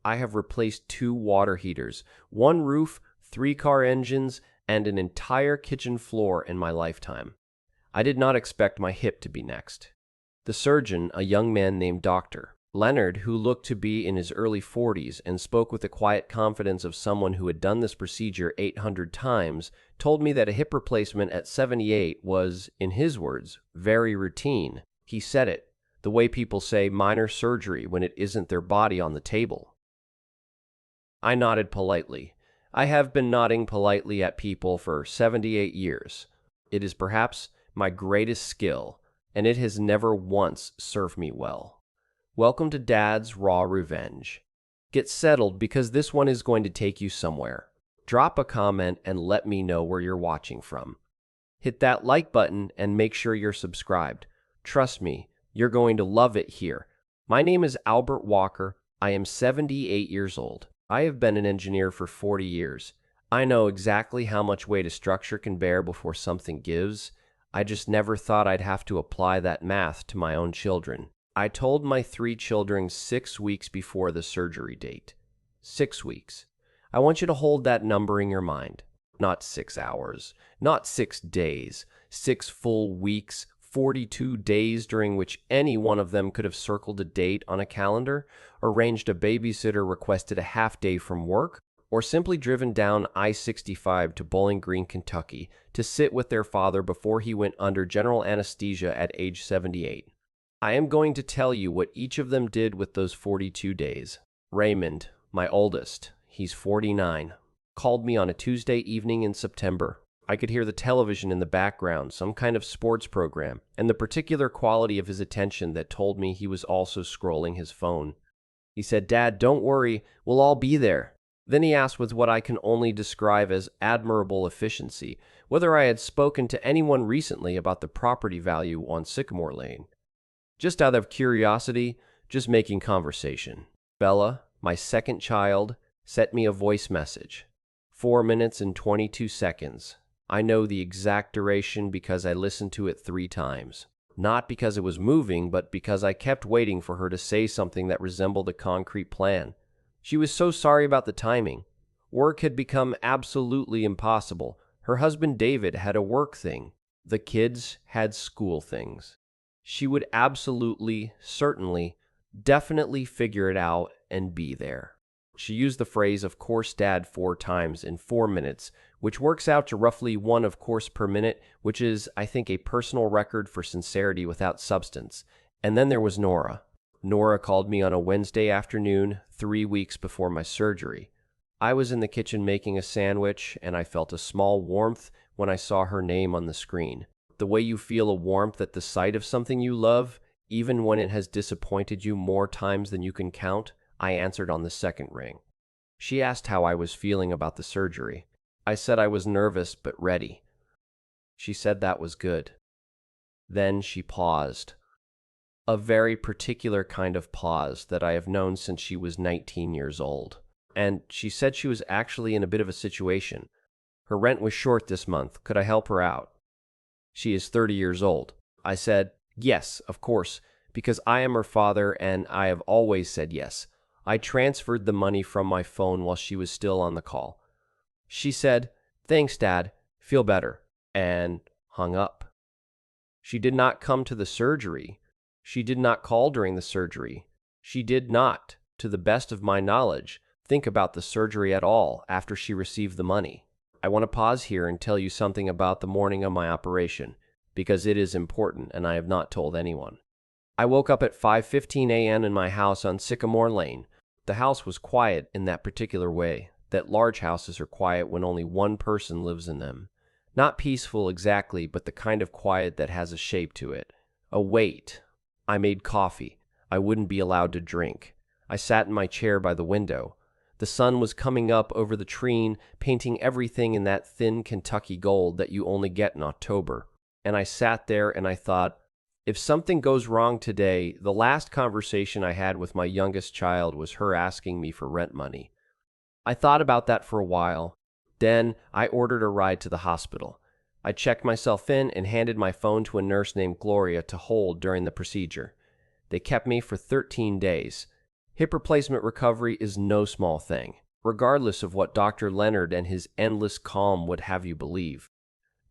I have replaced 2 water heaters, one roof, 3 car engines, and an entire kitchen floor in my lifetime. I did not expect my hip to be next. The surgeon, a young man named Dr. Leonard, who looked to be in his early 40s and spoke with the quiet confidence of someone who had done this procedure 800 times, told me that a hip replacement at 78 was, in his words, very routine. He said it, the way people say minor surgery when it isn't their body on the table. I nodded politely. I have been nodding politely at people for 78 years. It is perhaps my greatest skill, and it has never once served me well. Welcome to Dad's Raw Revenge. Get settled because this one is going to take you somewhere. Drop a comment and let me know where you're watching from. Hit that like button and make sure you're subscribed. Trust me, you're going to love it here. My name is Albert Walker. I am 78 years old. I have been an engineer for 40 years. I know exactly how much weight a structure can bear before something gives. I just never thought I'd have to apply that math to my own children. I told my 3 children 6 weeks before the surgery date. 6 weeks. I want you to hold that number in your mind. Not 6 hours, not 6 days, 6 full weeks, 42 days during which any one of them could have circled a date on a calendar, arranged a babysitter, requested a half day from work, or simply driven down I-65 to Bowling Green, Kentucky to sit with their father before he went under general anesthesia at age 78. I am going to tell you what each of them did with those 42 days. Raymond, my oldest, he's 49, called me on a Tuesday evening in September. I could hear the television in the background, some kind of sports program, and the particular quality of his attention that told me he was also scrolling his phone. He said, "Dad, don't worry, we'll all be there." Then he asked with what I can only describe as admirable efficiency whether I had spoken to anyone recently about the property value on Sycamore Lane. Just out of curiosity, just making conversation. Bella, my second child, sent me a voice message. 4 minutes and 22 seconds. I know the exact duration because I listened to it 3 times. Not because it was moving, but because I kept waiting for her to say something that resembled a concrete plan. She was so sorry about the timing. Work had become absolutely impossible. Her husband David had a work thing. The kids had school things. She would absolutely, certainly, definitely figure it out and be there. She used the phrase, "of course, Dad," 4 times in 4 minutes, which works out to roughly 1 of course per minute, which is, I think, a personal record for sincerity without substance. And then there was Nora. Nora called me on a Wednesday afternoon, 3 weeks before my surgery. I was in the kitchen making a sandwich, and I felt a small warmth when I saw her name on the screen. The way you feel a warmth at the sight of something you love, even when it has disappointed you more times than you can count, I answered on the second ring. She asked how I was feeling about the surgery. I said I was nervous but ready. She said that was good. Then she paused. A very particular kind of pause that I have known since she was 19 years old. And she said she was actually in a bit of a situation. Her rent was short this month. Could I help her out? She is 30 years old. I said, yes, of course, because I am her father and I have always said yes. I transferred the money from my phone while she was still on the call. She said, "Thanks, Dad. Feel better," and hung up. She did not come to the surgery. She did not call during the surgery. She did not, to the best of my knowledge, think about the surgery at all after she received the money. I want to pause here and tell you something about the morning of my operation, because it is important and I have not told anyone. I woke up at 5:15 a.m. in my house on Sycamore Lane. The house was quiet in that particular way, that large houses are quiet when only one person lives in them. Not peaceful exactly, but the kind of quiet that has a shape to it. A weight. I made coffee. I wouldn't be allowed to drink. I sat in my chair by the window. The sun was coming up over the tree, painting everything in that thin Kentucky gold that you only get in October. And I sat there and I thought, if something goes wrong today, the last conversation I had with my youngest child was her asking me for rent money. I thought about that for a while. Then I ordered a ride to the hospital. I checked myself in and handed my phone to a nurse named Gloria to hold during the procedure. They kept me for 13 days. Hip replacement recovery is no small thing, regardless of what Dr. Leonard and his endless calm would have you believe.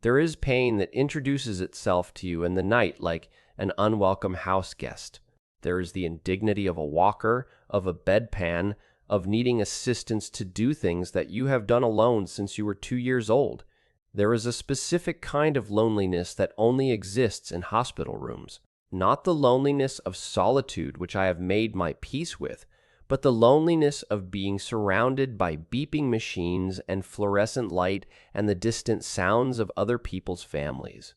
There is pain that introduces itself to you in the night like an unwelcome house guest. There is the indignity of a walker, of a bedpan, of needing assistance to do things that you have done alone since you were 2 years old. There is a specific kind of loneliness that only exists in hospital rooms. Not the loneliness of solitude, which I have made my peace with, but the loneliness of being surrounded by beeping machines and fluorescent light and the distant sounds of other people's families,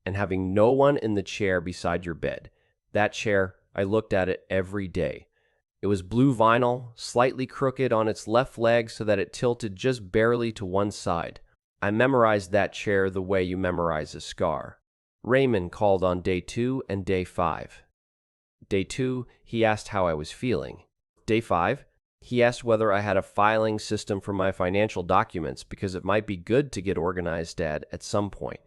and having no one in the chair beside your bed. That chair, I looked at it every day. It was blue vinyl, slightly crooked on its left leg so that it tilted just barely to one side. I memorized that chair the way you memorize a scar. Raymond called on day 2 and day 5. Day 2, he asked how I was feeling. Day 5, he asked whether I had a filing system for my financial documents because it might be good to get organized, Dad, at some point.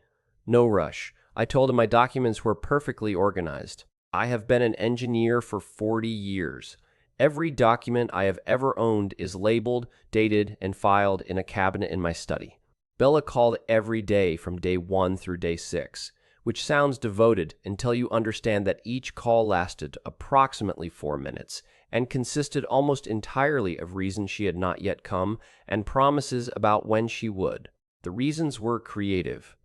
No rush. I told him my documents were perfectly organized. I have been an engineer for 40 years. Every document I have ever owned is labeled, dated, and filed in a cabinet in my study. Bella called every day from day 1 through day 6. Which sounds devoted until you understand that each call lasted approximately 4 minutes and consisted almost entirely of reasons she had not yet come and promises about when she would. The reasons were creative.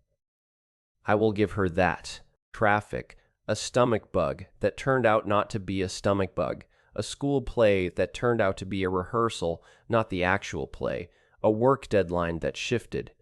I will give her that. Traffic, a stomach bug that turned out not to be a stomach bug, a school play that turned out to be a rehearsal, not the actual play, a work deadline that shifted.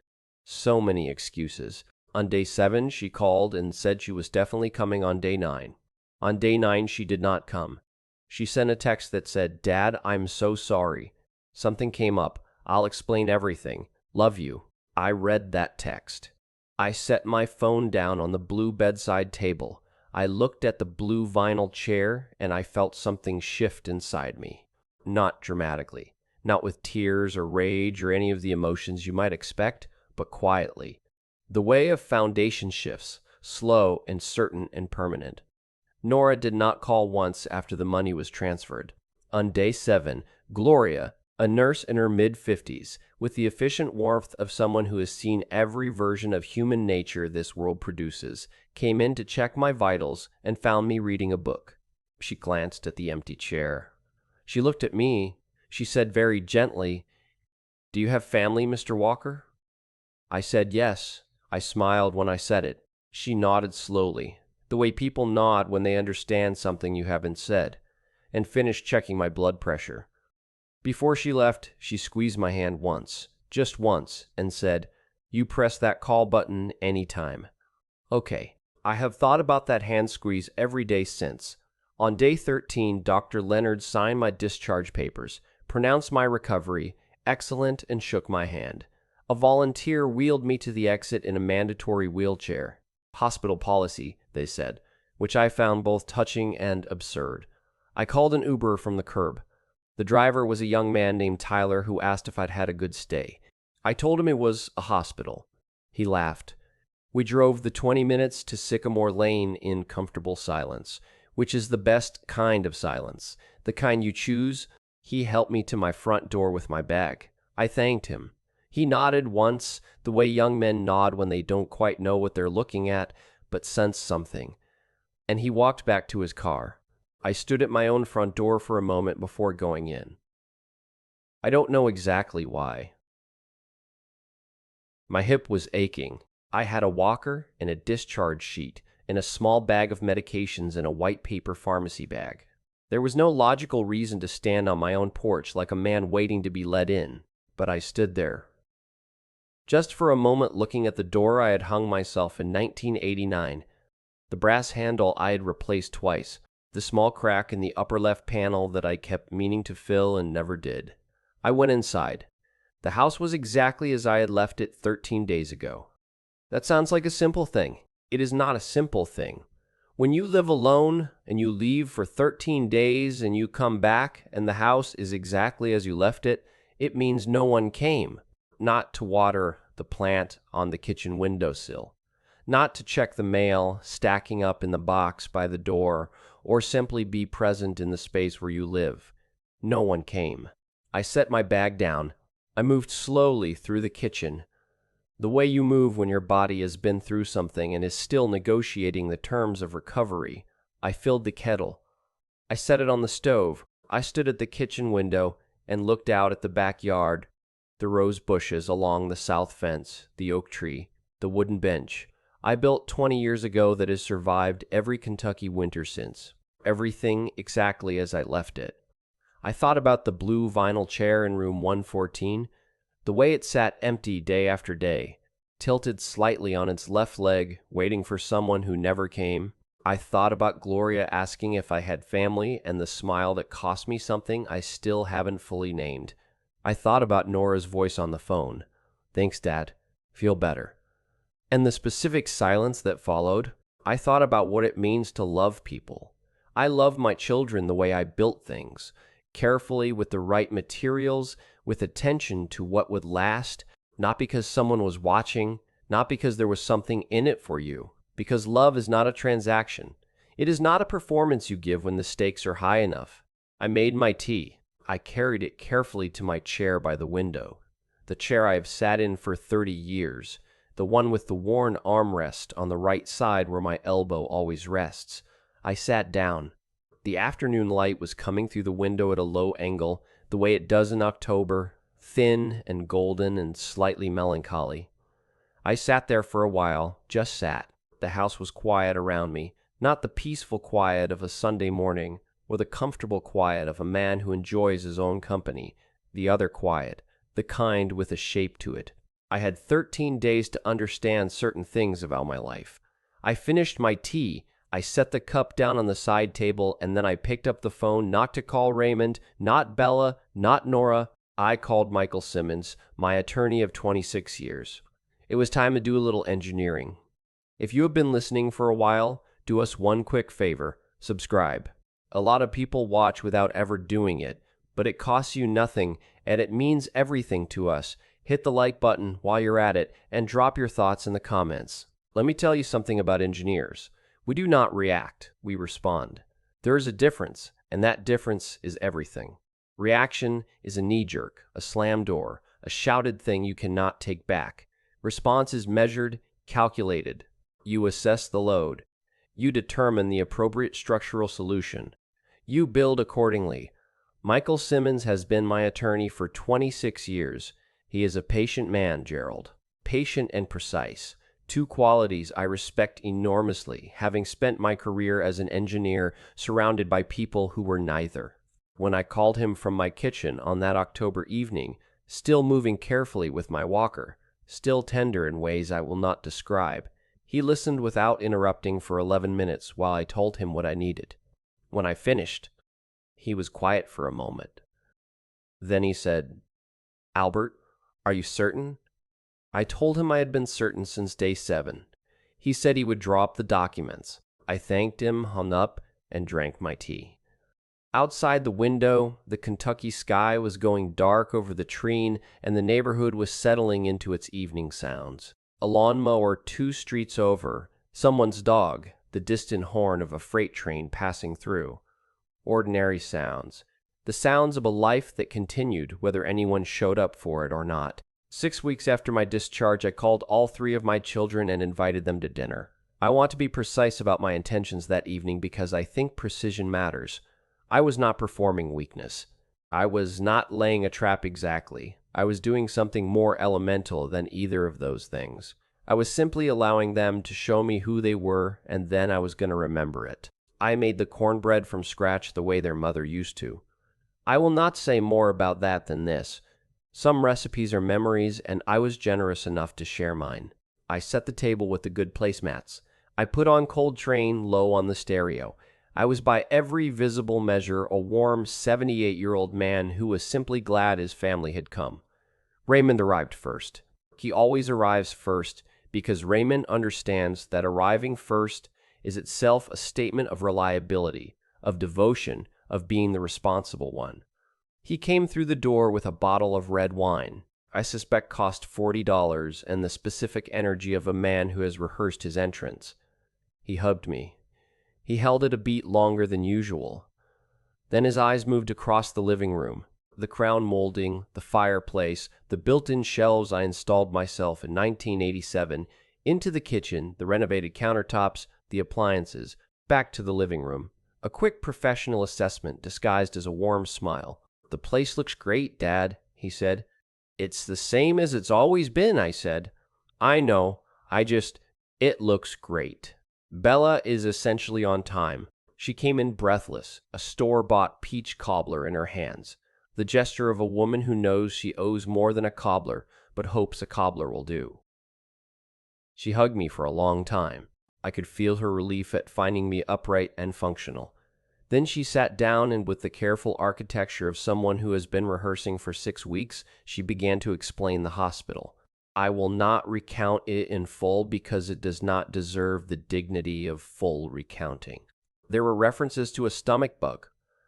So many excuses. On day 7, she called and said she was definitely coming on day 9. On day 9, she did not come. She sent a text that said, "Dad, I'm so sorry. Something came up. I'll explain everything. Love you." I read that text. I set my phone down on the blue bedside table. I looked at the blue vinyl chair, and I felt something shift inside me. Not dramatically, not with tears or rage or any of the emotions you might expect, but quietly. The way of foundation shifts, slow and certain and permanent. Nora did not call once after the money was transferred. On day 7, Gloria, a nurse in her mid-50s, with the efficient warmth of someone who has seen every version of human nature this world produces, came in to check my vitals and found me reading a book. She glanced at the empty chair. She looked at me. She said very gently, "Do you have family, Mr. Walker?" I said yes. I smiled when I said it. She nodded slowly, the way people nod when they understand something you haven't said, and finished checking my blood pressure. Before she left, she squeezed my hand once, just once, and said, "You press that call button anytime." Okay, I have thought about that hand squeeze every day since. On day 13, Dr. Leonard signed my discharge papers, pronounced my recovery excellent, and shook my hand. A volunteer wheeled me to the exit in a mandatory wheelchair. Hospital policy, they said, which I found both touching and absurd. I called an Uber from the curb. The driver was a young man named Tyler who asked if I'd had a good stay. I told him it was a hospital. He laughed. We drove the 20 minutes to Sycamore Lane in comfortable silence, which is the best kind of silence, the kind you choose. He helped me to my front door with my bag. I thanked him. He nodded once, the way young men nod when they don't quite know what they're looking at, but sense something. And he walked back to his car. I stood at my own front door for a moment before going in. I don't know exactly why. My hip was aching. I had a walker and a discharge sheet and a small bag of medications in a white paper pharmacy bag. There was no logical reason to stand on my own porch like a man waiting to be let in, but I stood there. Just for a moment looking at the door I had hung myself in 1989. The brass handle I had replaced twice, the small crack in the upper left panel that I kept meaning to fill and never did. I went inside. The house was exactly as I had left it 13 days ago. That sounds like a simple thing. It is not a simple thing. When you live alone and you leave for 13 days and you come back and the house is exactly as you left it, it means no one came. Not to water the plant on the kitchen windowsill, not to check the mail stacking up in the box by the door, or simply be present in the space where you live. No one came. I set my bag down. I moved slowly through the kitchen, the way you move when your body has been through something and is still negotiating the terms of recovery. I filled the kettle. I set it on the stove. I stood at the kitchen window and looked out at the backyard, the rose bushes along the south fence, the oak tree, the wooden bench I built 20 years ago that has survived every Kentucky winter since. Everything exactly as I left it. I thought about the blue vinyl chair in room 114, the way it sat empty day after day, tilted slightly on its left leg, waiting for someone who never came. I thought about Gloria asking if I had family and the smile that cost me something I still haven't fully named. I thought about Nora's voice on the phone. "Thanks, Dad. Feel better." And the specific silence that followed. I thought about what it means to love people. I love my children the way I built things, carefully with the right materials, with attention to what would last, not because someone was watching, not because there was something in it for you, because love is not a transaction. It is not a performance you give when the stakes are high enough. I made my tea. I carried it carefully to my chair by the window, the chair I have sat in for 30 years, the one with the worn armrest on the right side where my elbow always rests. I sat down. The afternoon light was coming through the window at a low angle, the way it does in October, thin and golden and slightly melancholy. I sat there for a while, just sat. The house was quiet around me, not the peaceful quiet of a Sunday morning, or the comfortable quiet of a man who enjoys his own company, the other quiet, the kind with a shape to it. I had 13 days to understand certain things about my life. I finished my tea. I set the cup down on the side table, and then I picked up the phone, not to call Raymond, not Bella, not Nora. I called Michael Simmons, my attorney of 26 years. It was time to do a little engineering. If you have been listening for a while, do us one quick favor: subscribe. A lot of people watch without ever doing it, but it costs you nothing, and it means everything to us. Hit the like button while you're at it, and drop your thoughts in the comments. Let me tell you something about engineers. We do not react, we respond. There is a difference, and that difference is everything. Reaction is a knee-jerk, a slam door, a shouted thing you cannot take back. Response is measured, calculated. You assess the load. You determine the appropriate structural solution. You build accordingly. Michael Simmons has been my attorney for 26 years. He is a patient man, Gerald. Patient and precise. Two qualities I respect enormously, having spent my career as an engineer surrounded by people who were neither. When I called him from my kitchen on that October evening, still moving carefully with my walker, still tender in ways I will not describe, he listened without interrupting for 11 minutes while I told him what I needed. When I finished, he was quiet for a moment. Then he said, "Albert, are you certain?" I told him I had been certain since day 7. He said he would draw up the documents. I thanked him, hung up, and drank my tea. Outside the window, the Kentucky sky was going dark over the Treen, and the neighborhood was settling into its evening sounds. A lawnmower 2 streets over, someone's dog, the distant horn of a freight train passing through. Ordinary sounds. The sounds of a life that continued whether anyone showed up for it or not. 6 weeks after my discharge, I called all 3 of my children and invited them to dinner. I want to be precise about my intentions that evening because I think precision matters. I was not performing weakness. I was not laying a trap exactly. I was doing something more elemental than either of those things. I was simply allowing them to show me who they were, and then I was going to remember it. I made the cornbread from scratch the way their mother used to. I will not say more about that than this. Some recipes are memories, and I was generous enough to share mine. I set the table with the good placemats. I put on Coltrane low on the stereo. I was by every visible measure a warm 78-year-old man who was simply glad his family had come. Raymond arrived first. He always arrives first because Raymond understands that arriving first is itself a statement of reliability, of devotion, of being the responsible one. He came through the door with a bottle of red wine. I suspect cost $40, and the specific energy of a man who has rehearsed his entrance. He hugged me. He held it a beat longer than usual. Then his eyes moved across the living room, the crown molding, the fireplace, the built-in shelves I installed myself in 1987, into the kitchen, the renovated countertops, the appliances, back to the living room. A quick professional assessment disguised as a warm smile. "The place looks great, Dad," he said. "It's the same as it's always been," I said. "I know. It looks great." Bella is essentially on time. She came in breathless, a store-bought peach cobbler in her hands, the gesture of a woman who knows she owes more than a cobbler, but hopes a cobbler will do. She hugged me for a long time. I could feel her relief at finding me upright and functional. Then she sat down, and with the careful architecture of someone who has been rehearsing for 6 weeks, she began to explain the hospital. I will not recount it in full because it does not deserve the dignity of full recounting. There were references to a stomach bug,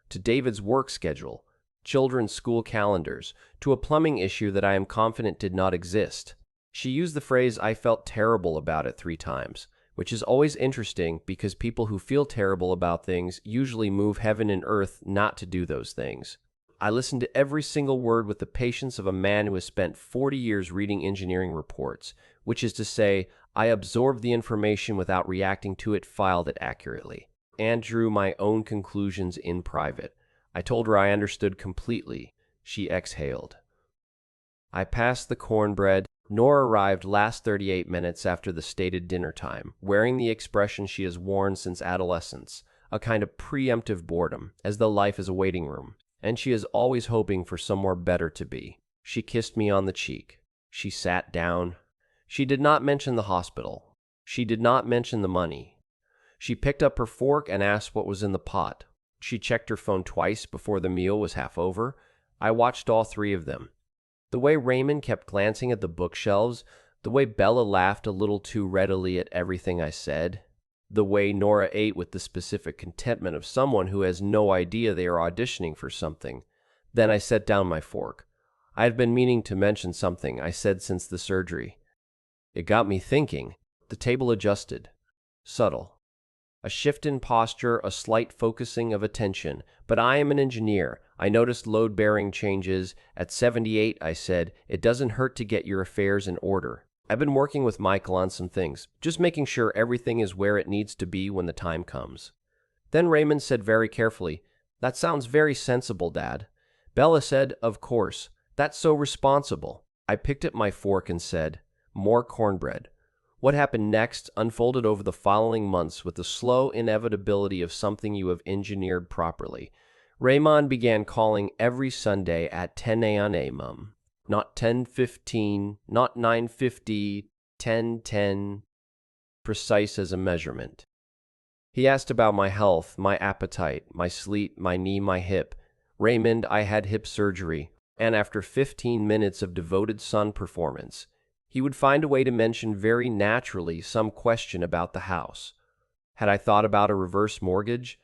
to David's work schedule, children's school calendars, to a plumbing issue that I am confident did not exist. She used the phrase "I felt terrible about it" 3 times, which is always interesting because people who feel terrible about things usually move heaven and earth not to do those things. I listened to every single word with the patience of a man who has spent 40 years reading engineering reports, which is to say, I absorbed the information without reacting to it, filed it accurately, and drew my own conclusions in private. I told her I understood completely. She exhaled. I passed the cornbread. Nora arrived last 38 minutes after the stated dinner time, wearing the expression she has worn since adolescence, a kind of preemptive boredom, as though life is a waiting room, and she is always hoping for somewhere better to be. She kissed me on the cheek. She sat down. She did not mention the hospital. She did not mention the money. She picked up her fork and asked what was in the pot. She checked her phone twice before the meal was half over. I watched all 3 of them. The way Raymond kept glancing at the bookshelves, the way Bella laughed a little too readily at everything I said, the way Nora ate with the specific contentment of someone who has no idea they are auditioning for something. Then I set down my fork. I had been meaning to mention something I said since the surgery. It got me thinking. The table adjusted. Subtle. A shift in posture, a slight focusing of attention. But I am an engineer. I noticed load-bearing changes. At 78, I said, it doesn't hurt to get your affairs in order. I've been working with Michael on some things, just making sure everything is where it needs to be when the time comes. Then Raymond said very carefully, "That sounds very sensible, Dad." Bella said, "Of course. That's so responsible." I picked up my fork and said, "More cornbread." What happened next unfolded over the following months with the slow inevitability of something you have engineered properly. Raymond began calling every Sunday at 10 a.m. Not 10:15, not 9:50, 10:10, precise as a measurement. He asked about my health, my appetite, my sleep, my knee, my hip. "Raymond, I had hip surgery." And after 15 minutes of devoted son performance, he would find a way to mention very naturally some question about the house. Had I thought about a reverse mortgage?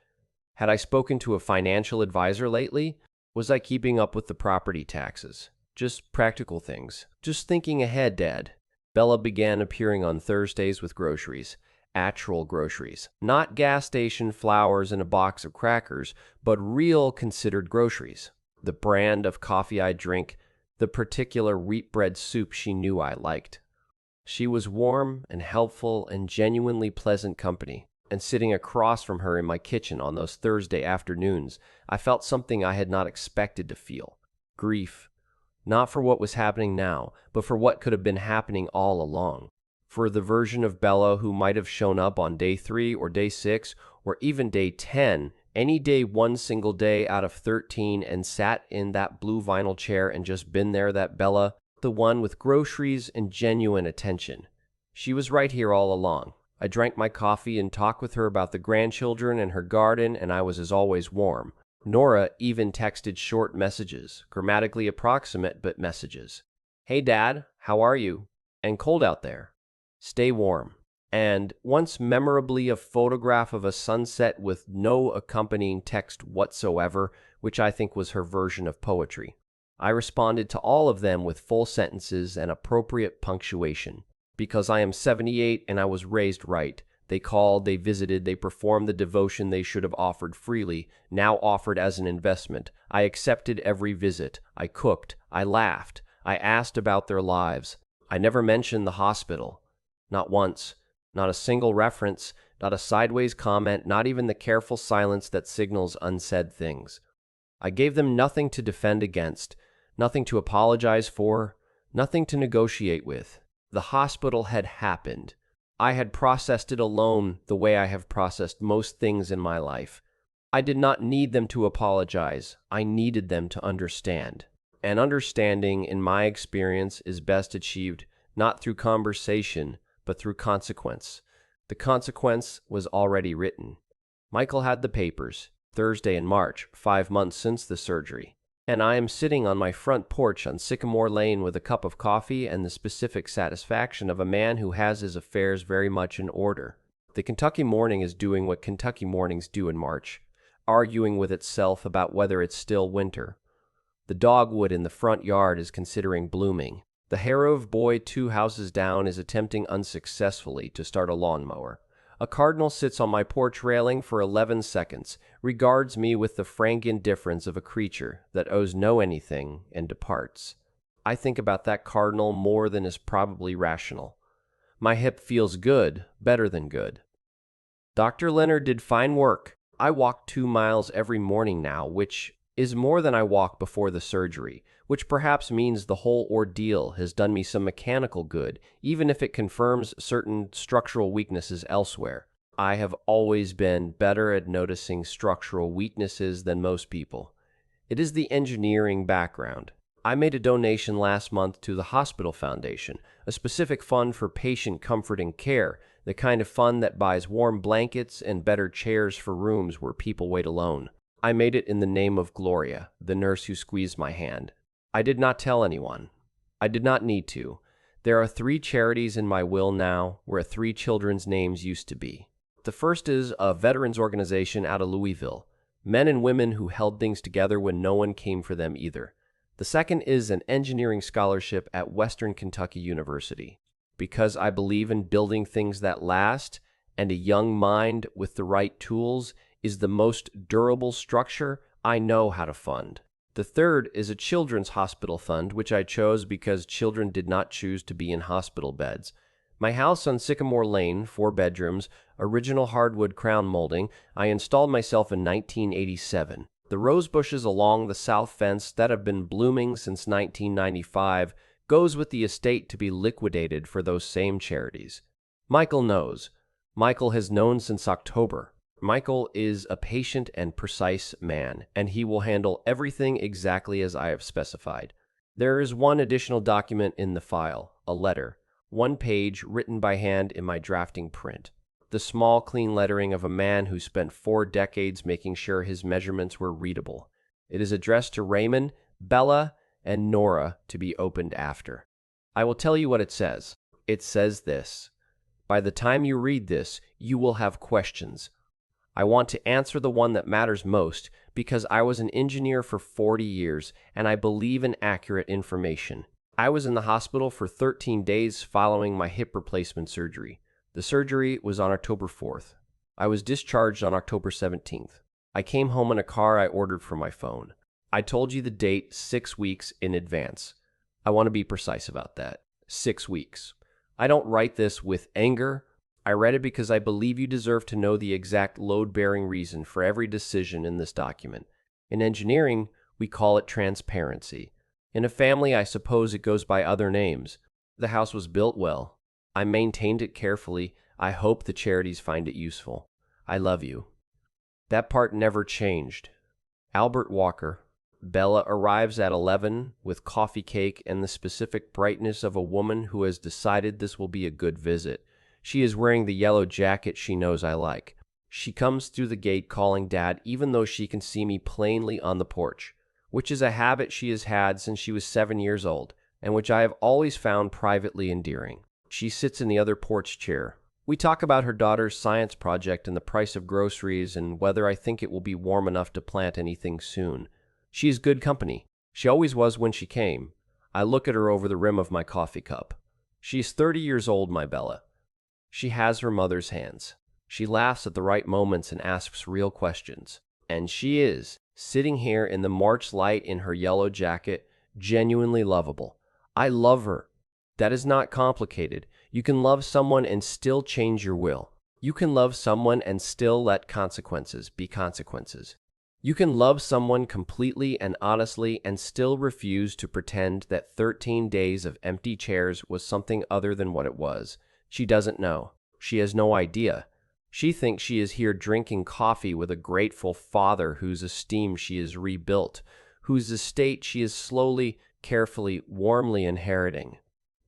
Had I spoken to a financial advisor lately? Was I keeping up with the property taxes? Just practical things. Just thinking ahead, Dad. Bella began appearing on Thursdays with groceries. Actual groceries. Not gas station flowers and a box of crackers, but real considered groceries. The brand of coffee I drink, the particular wheat bread soup she knew I liked. She was warm and helpful and genuinely pleasant company, and sitting across from her in my kitchen on those Thursday afternoons, I felt something I had not expected to feel. Grief. Not for what was happening now, but for what could have been happening all along. For the version of Bella who might have shown up on day 3 or day 6 or even day 10, any day, one single day out of 13, and sat in that blue vinyl chair and just been there, that Bella, the one with groceries and genuine attention. She was right here all along. I drank my coffee and talked with her about the grandchildren and her garden, and I was as always warm. Nora even texted short messages, grammatically approximate, but messages. "Hey Dad, how are you? And cold out there. Stay warm." And once memorably a photograph of a sunset with no accompanying text whatsoever, which I think was her version of poetry. I responded to all of them with full sentences and appropriate punctuation. Because I am 78 and I was raised right, They called, they visited, they performed the devotion they should have offered freely, now offered as an investment. I accepted every visit. I cooked. I laughed. I asked about their lives. I never mentioned the hospital. Not once. Not a single reference. Not a sideways comment. Not even the careful silence that signals unsaid things. I gave them nothing to defend against, nothing to apologize for, nothing to negotiate with. The hospital had happened. I had processed it alone the way I have processed most things in my life. I did not need them to apologize. I needed them to understand. And understanding, in my experience, is best achieved not through conversation, but through consequence. The consequence was already written. Michael had the papers, Thursday in March, 5 months since the surgery. And I am sitting on my front porch on Sycamore Lane with a cup of coffee and the specific satisfaction of a man who has his affairs very much in order. The Kentucky morning is doing what Kentucky mornings do in March, arguing with itself about whether it's still winter. The dogwood in the front yard is considering blooming. The Harrove boy 2 houses down is attempting unsuccessfully to start a lawnmower. A cardinal sits on my porch railing for 11 seconds, regards me with the frank indifference of a creature that owes no anything, and departs. I think about that cardinal more than is probably rational. My hip feels good, better than good. Dr. Leonard did fine work. I walk 2 miles every morning now, which is more than I walked before the surgery, which perhaps means the whole ordeal has done me some mechanical good, even if it confirms certain structural weaknesses elsewhere. I have always been better at noticing structural weaknesses than most people. It is the engineering background. I made a donation last month to the Hospital Foundation, a specific fund for patient comfort and care, the kind of fund that buys warm blankets and better chairs for rooms where people wait alone. I made it in the name of Gloria, the nurse who squeezed my hand. I did not tell anyone. I did not need to. There are 3 charities in my will now where 3 children's names used to be. The first is a veterans organization out of Louisville, men and women who held things together when no one came for them either. The second is an engineering scholarship at Western Kentucky University, because I believe in building things that last, and a young mind with the right tools is the most durable structure I know how to fund. The third is a children's hospital fund, which I chose because children did not choose to be in hospital beds. My house on Sycamore Lane, 4 bedrooms, original hardwood crown molding, I installed myself in 1987. The rose bushes along the south fence that have been blooming since 1995 goes with the estate to be liquidated for those same charities. Michael knows. Michael has known since October. Michael is a patient and precise man, and he will handle everything exactly as I have specified. There is one additional document in the file, a letter, 1 page written by hand in my drafting print. The small, clean lettering of a man who spent 4 decades making sure his measurements were readable. It is addressed to Raymond, Bella, and Nora to be opened after. I will tell you what it says. It says this: by the time you read this, you will have questions. I want to answer the one that matters most because I was an engineer for 40 years and I believe in accurate information. I was in the hospital for 13 days following my hip replacement surgery. The surgery was on October 4th. I was discharged on October 17th. I came home in a car I ordered from my phone. I told you the date 6 weeks in advance. I want to be precise about that. 6 weeks. I don't write this with anger. I read it because I believe you deserve to know the exact load-bearing reason for every decision in this document. In engineering, we call it transparency. In a family, I suppose it goes by other names. The house was built well. I maintained it carefully. I hope the charities find it useful. I love you. That part never changed. Albert Walker. Bella arrives at 11 with coffee cake and the specific brightness of a woman who has decided this will be a good visit. She is wearing the yellow jacket she knows I like. She comes through the gate calling Dad even though she can see me plainly on the porch, which is a habit she has had since she was 7 years old, and which I have always found privately endearing. She sits in the other porch chair. We talk about her daughter's science project and the price of groceries and whether I think it will be warm enough to plant anything soon. She is good company. She always was when she came. I look at her over the rim of my coffee cup. She is 30 years old, my Bella. She has her mother's hands. She laughs at the right moments and asks real questions. And she is, sitting here in the March light in her yellow jacket, genuinely lovable. I love her. That is not complicated. You can love someone and still change your will. You can love someone and still let consequences be consequences. You can love someone completely and honestly and still refuse to pretend that 13 days of empty chairs was something other than what it was. She doesn't know. She has no idea. She thinks she is here drinking coffee with a grateful father whose esteem she has rebuilt, whose estate she is slowly, carefully, warmly inheriting.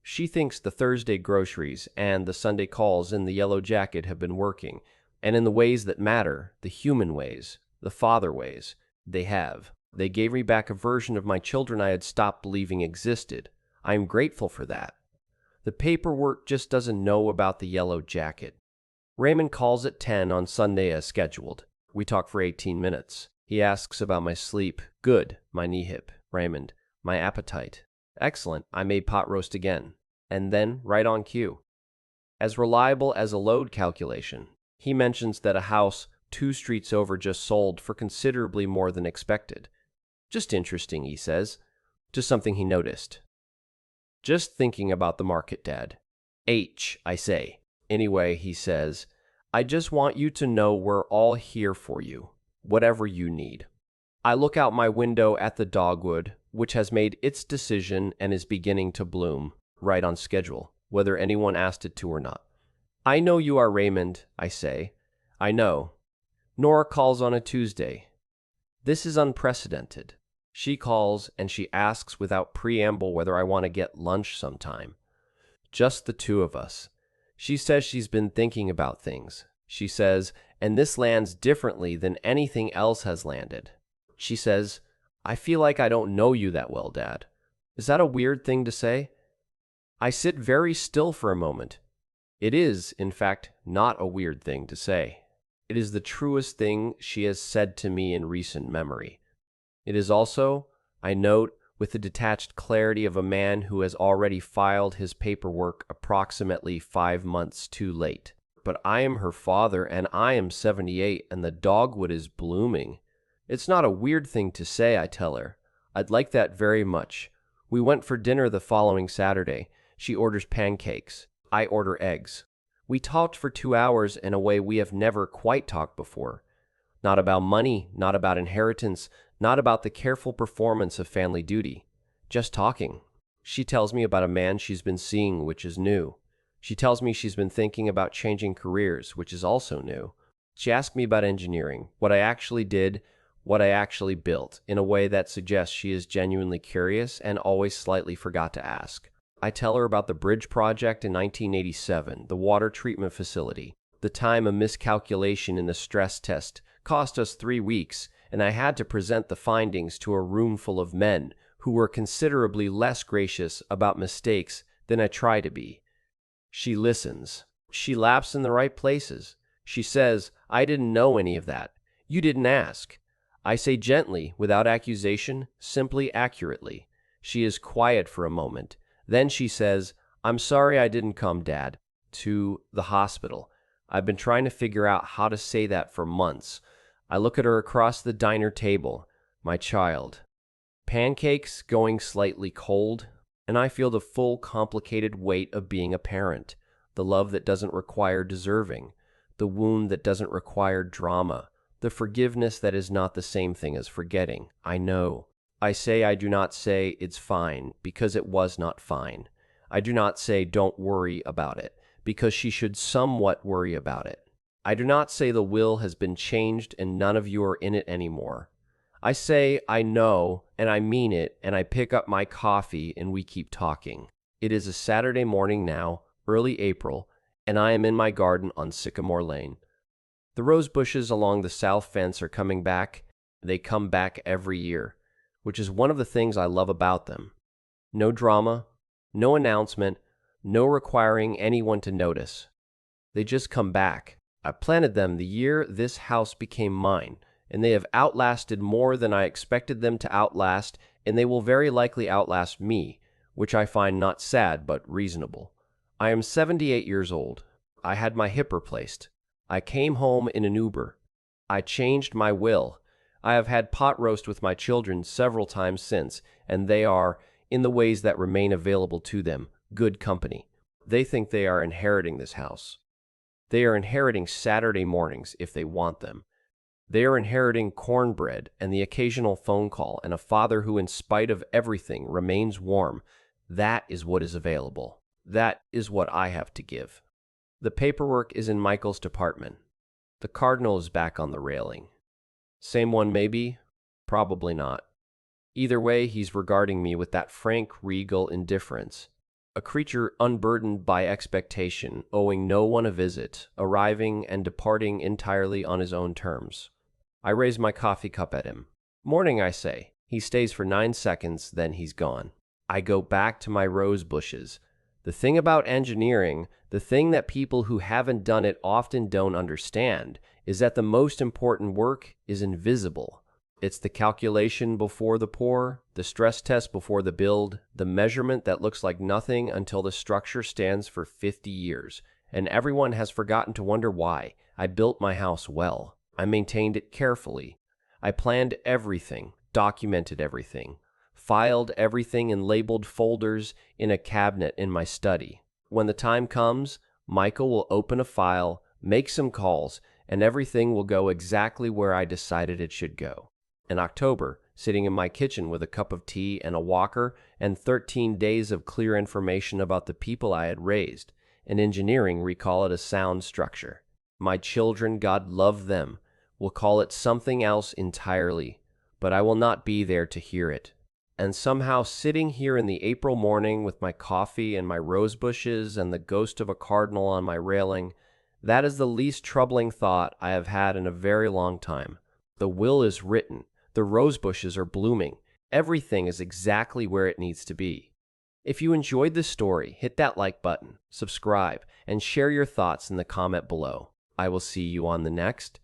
She thinks the Thursday groceries and the Sunday calls in the yellow jacket have been working, and in the ways that matter, the human ways, the father ways, they have. They gave me back a version of my children I had stopped believing existed. I am grateful for that. The paperwork just doesn't know about the yellow jacket. Raymond calls at 10 on Sunday as scheduled. We talk for 18 minutes. He asks about my sleep. Good. My knee hip. Raymond. My appetite. Excellent. I made pot roast again. And then, right on cue. As reliable as a load calculation. He mentions that a house 2 streets over just sold for considerably more than expected. Just interesting, he says. Just something he noticed. Just thinking about the market, Dad. I say. Anyway, he says, I just want you to know we're all here for you, whatever you need. I look out my window at the dogwood, which has made its decision and is beginning to bloom, right on schedule, whether anyone asked it to or not. I know you are Raymond, I say. I know. Nora calls on a Tuesday. This is unprecedented. She calls and she asks without preamble whether I want to get lunch sometime. Just the two of us. She says she's been thinking about things. She says, and this lands differently than anything else has landed. She says, I feel like I don't know you that well, Dad. Is that a weird thing to say? I sit very still for a moment. It is, in fact, not a weird thing to say. It is the truest thing she has said to me in recent memory. It is also, I note, with the detached clarity of a man who has already filed his paperwork approximately 5 months too late. But I am her father, and I am 78, and the dogwood is blooming. It's not a weird thing to say, I tell her. I'd like that very much. We went for dinner the following Saturday. She orders pancakes. I order eggs. We talked for 2 hours in a way we have never quite talked before. Not about money, not about inheritance, not about the careful performance of family duty. Just talking. She tells me about a man she's been seeing, which is new. She tells me she's been thinking about changing careers, which is also new. She asked me about engineering, what I actually did, what I actually built, in a way that suggests she is genuinely curious and always slightly forgot to ask. I tell her about the bridge project in 1987, the water treatment facility, the time a miscalculation in the stress test cost us 3 weeks, and I had to present the findings to a room full of men who were considerably less gracious about mistakes than I try to be. She listens. She laughs in the right places. She says, I didn't know any of that. You didn't ask. I say gently, without accusation, simply accurately. She is quiet for a moment. Then she says, I'm sorry I didn't come, Dad, to the hospital. I've been trying to figure out how to say that for months. I look at her across the diner table, my child. Pancakes going slightly cold, and I feel the full complicated weight of being a parent, the love that doesn't require deserving, the wound that doesn't require drama, the forgiveness that is not the same thing as forgetting. I know. I do not say it's fine, because it was not fine. I do not say don't worry about it, because she should somewhat worry about it. I do not say the will has been changed and none of you are in it anymore. I say I know and I mean it, and I pick up my coffee and we keep talking. It is a Saturday morning now, early April, and I am in my garden on Sycamore Lane. The rose bushes along the south fence are coming back. They come back every year, which is one of the things I love about them. No drama, no announcement, no requiring anyone to notice. They just come back. I planted them the year this house became mine, and they have outlasted more than I expected them to outlast, and they will very likely outlast me, which I find not sad but reasonable. I am 78 years old. I had my hip replaced. I came home in an Uber. I changed my will. I have had pot roast with my children several times since, and they are, in the ways that remain available to them, good company. They think they are inheriting this house. They are inheriting Saturday mornings if they want them. They are inheriting cornbread and the occasional phone call and a father who, in spite of everything, remains warm. That is what is available. That is what I have to give. The paperwork is in Michael's department. The cardinal is back on the railing. Same one maybe? Probably not. Either way, he's regarding me with that frank, regal indifference. A creature unburdened by expectation, owing no one a visit, arriving and departing entirely on his own terms. I raise my coffee cup at him. Morning, I say. He stays for 9 seconds, then he's gone. I go back to my rose bushes. The thing about engineering, the thing that people who haven't done it often don't understand, is that the most important work is invisible. It's the calculation before the pour, the stress test before the build, the measurement that looks like nothing until the structure stands for 50 years, and everyone has forgotten to wonder why. I built my house well. I maintained it carefully. I planned everything, documented everything, filed everything in labeled folders in a cabinet in my study. When the time comes, Michael will open a file, make some calls, and everything will go exactly where I decided it should go. In October, sitting in my kitchen with a cup of tea and a walker and 13 days of clear information about the people I had raised, in engineering we call it a sound structure. My children, God love them, will call it something else entirely, but I will not be there to hear it. And somehow, sitting here in the April morning with my coffee and my rose bushes and the ghost of a cardinal on my railing, that is the least troubling thought I have had in a very long time. The will is written. The rose bushes are blooming. Everything is exactly where it needs to be. If you enjoyed this story, hit that like button, subscribe, and share your thoughts in the comment below. I will see you on the next